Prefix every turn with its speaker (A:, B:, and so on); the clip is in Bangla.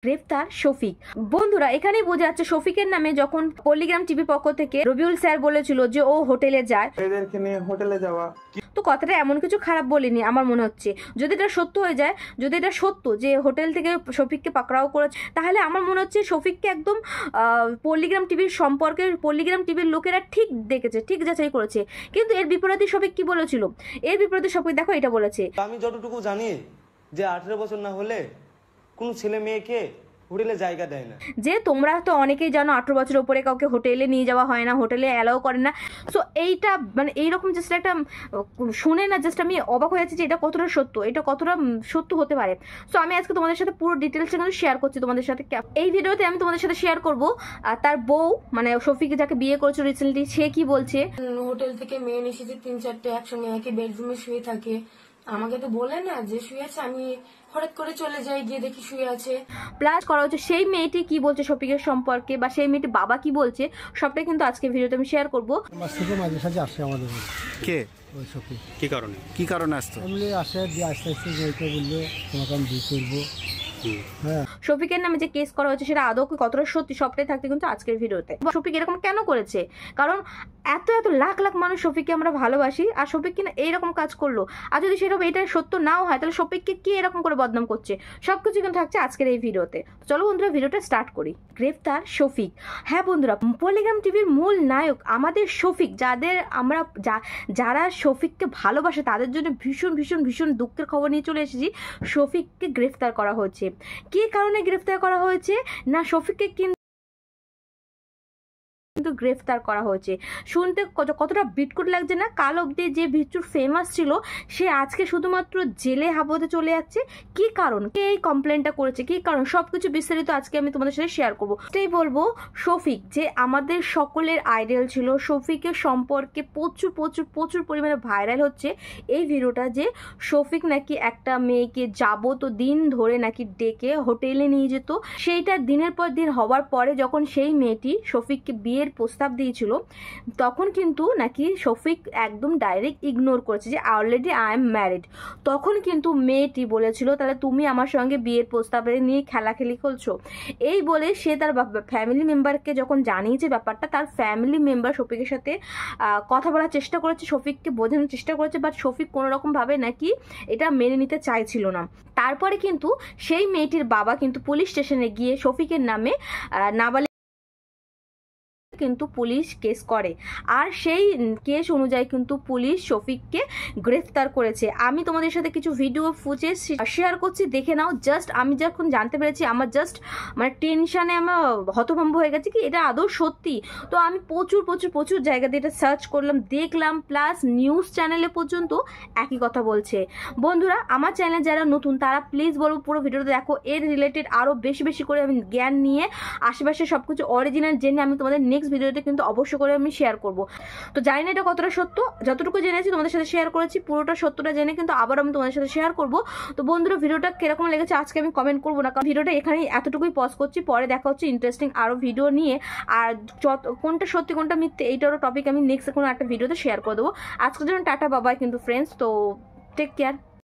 A: গ্রেফতার শফিক। বন্ধুরা এখানেই বোঝা যাচ্ছে শফিকের নামে যখন পল্লিগ্রাম টিভির পক্ষ থেকে রবিউল স্যার বলেছিল যে ও হোটেলে যায়,
B: এদেরকে নিয়ে হোটেলে যাওয়া,
A: তো কথাটা এমন কিছু খারাপ বলিনি আমার মনে হচ্ছে। যদি এটা সত্য হয়ে যায়, যদি এটা সত্য যে হোটেল থেকে শফিককে পাকড়াও করেছে, তাহলে আমার মনে হচ্ছে শফিককে একদম পল্লিগ্রাম টিভির সম্পর্কে পল্লিগ্রাম টিভির লোকেরা ঠিক দেখেছে, ঠিক যাচাই করেছে। কিন্তু এর বিপরীতে শফিক কি বলেছিল, এর বিপরীতে শফিক দেখো এটা বলেছে,
C: আমি যতটুকু জানি যে 18 বছর না হলে কোনো ছেলে মেয়েকে হোটেলে জায়গা দেয় না।
A: যে তোমরা তো অনেকেই জানো 18 বছরের উপরে কাউকে হোটেলে নিয়ে যাওয়া হয় না, হোটেলে অ্যালাউ করে না। সো এইটা মানে এইরকম জাস্ট একটা শুনে না জাস্ট আমি অবাক হয়ে যাচ্ছি যে এটা কতটা সত্য, এটা কতটা সত্য হতে পারে। সো আমি আজকে তোমাদের সাথে পুরো ডিটেলসটা কিন্তু শেয়ার করছি তোমাদের সাথে। এই ভিডিওতে আমি তোমাদের সাথে শেয়ার করব তার বউ মানে শফিক যাকে বিয়ে করেছে রিসেন্টলি, সে কি বলছে।
D: হোটেল থেকে মেয়ে এসেছে 3-4টে একসঙ্গে একই বেডরুমে শুয়ে থাকে। আমাকে তো বলে না যে শুয়ে আছে, আমি হঠাৎ করে চলে যাই, গিয়ে দেখি শুয়ে আছে।
A: প্লাস করা হচ্ছে সেই মেয়েটি কি বলছে শফিকের সম্পর্কে, বা সেই মেয়েটি বাবা কি বলছে, সবটাই কিন্তু আজকে ভিডিওতে আমি শেয়ার করবো।
E: মাঝে সাঝে আসে আমাদের
F: কে
E: ওই শফিক।
F: কি কারণে আসতো?
E: এমনি আসে দিয়ে আস্তে আস্তে যেতে বললে তোমাকে আমি বিয়ে করবো। হ্যাঁ,
A: শফিকের নামে যে কেস করা হয়েছে সেটা আদৌ কতটা সত্যি সবটাই থাকতে কিন্তু আজকের ভিডিওতে। শফিক এরকম কেন করেছে, কারণ এত এত লাখ লাখ মানুষ শফিককে আমরা ভালোবাসি, আর শফিক কিনা এইরকম কাজ করলো। আর যদি সেরকম এটা সত্য নাও হয়, তাহলে শফিককে কি এরকম করে বদনাম করছে, সবকিছু কিন্তু থাকছে আজকের এই ভিডিওতে। চলো বন্ধুরা ভিডিওটা স্টার্ট করি। গ্রেফতার শফিক। হ্যাঁ বন্ধুরা, পল্লিগ্রাম টিভির মূল নায়ক আমাদের শফিক, যারা শফিককে ভালোবাসে তাদের জন্য ভীষণ ভীষণ ভীষণ দুঃখের খবর নিয়ে চলে এসেছি। শফিককে গ্রেফতার করা হয়েছে। কি কারণে গ্রেফতার করা হয়েছে না, শফিককে কিন্তু গ্রেফতার করা হয়েছে। শুনতে কতটা বিটকুট লাগছে না। কাল অব্দি যে ভিচুর ফেমাস ছিল সে আজকে শুধুমাত্র জেলে হাবতে চলে যাচ্ছে। কি কারণ, কে এই কমপ্লেনটা করেছে, কি কারণ, সবকিছু বিস্তারিত আজকে আমি তোমাদের সাথে শেয়ার করবো। সেটাই বলবো, শফিক যে আমাদের সকলের আইডল ছিল, শফিকের সম্পর্কে প্রচুর প্রচুর প্রচুর পরিমাণে ভাইরাল হচ্ছে এই ভিডিওটা যে শফিক নাকি একটা মেয়েকে যাবত দিন ধরে নাকি ডেকে হোটেলে নিয়ে যেত। সেইটা দিনের পর দিন হওয়ার পরে যখন সেই মেয়েটি শফিককে বিয়ের প্রস্তাব দিয়েছিল, তখন কিন্তু নাকি শফিক একদম ডাইরেক্ট ইগনোর করেছে যে অলরেডি আই এম ম্যারিড। তখন কিন্তু মেয়েটি বলেছিল তাহলে তুমি আমার সঙ্গে বিয়ের প্রস্তাবে নিয়ে খেলাখেলি করছো, এই বলে সে তার ফ্যামিলি মেম্বারকে যখন জানিয়েছে ব্যাপারটা, তার ফ্যামিলি মেম্বার শফিকের সাথে কথা বলার চেষ্টা করেছে, শফিককে বোঝানোর চেষ্টা করেছে, বাট শফিক কোনো রকম ভাবে নাকি এটা মেনে নিতে চাইছিল না। তারপরে কিন্তু সেই মেয়েটির বাবা কিন্তু পুলিশ স্টেশনে গিয়ে শফিকের নামে নাবালিক কিন্তু পুলিশ কেস করে, আর সেই কেস অনুযায়ী কিন্তু পুলিশ শফিককে গ্রেফতার করেছে। আমি তোমাদের সাথে কিছু ভিডিও ফুটেজ শেয়ার করছি, দেখে নাও। জাস্ট আমি যখন জানতে পেরেছি আমার জাস্ট মানে টেনশনে আমার হতভম্ব হয়ে গেছে কি এটা আদৌ সত্যি। তো আমি প্রচুর প্রচুর প্রচুর জায়গাতে এটা সার্চ করলাম, দেখলাম, প্লাস নিউজ চ্যানেলে পর্যন্ত একই কথা বলছে। বন্ধুরা আমার চ্যানেলে যারা নতুন তারা প্লিজ বলবো পুরো ভিডিওটা দেখো, এর রিলেটেড আরও বেশি বেশি করে আমি জ্ঞান নিয়ে আশেপাশে সবকিছু অরিজিনাল জেনে আমি তোমাদের নেক্সট ভিডিওতে কিন্তু অবশ্যই করে আমি শেয়ার করব। তো জানি না এটা কতটা সত্য, যতটুকু জেনেছি তোমাদের সাথে শেয়ার করেছি, পুরোটা সত্যটা জেনে কিন্তু আবার আমি তোমাদের সাথে শেয়ার করব। তো বন্ধুরা ভিডিওটা কিরকম লেগেছে আজকে আমি কমেন্ট করবো না, কারণ ভিডিওটা এখানেই এতটুকুই পজ করছি, পরে দেখা হচ্ছে ইন্টারেস্টিং আরও ভিডিও নিয়ে। আর কোনটা সত্যি কোনটা মিথ্যে এইটারও টপিক আমি নেক্সট কোনো একটা ভিডিওতে শেয়ার করে দেবো। আজকের জন্য টাটা বাবাই কিন্তু ফ্রেন্ডস, তো টেক কেয়ার।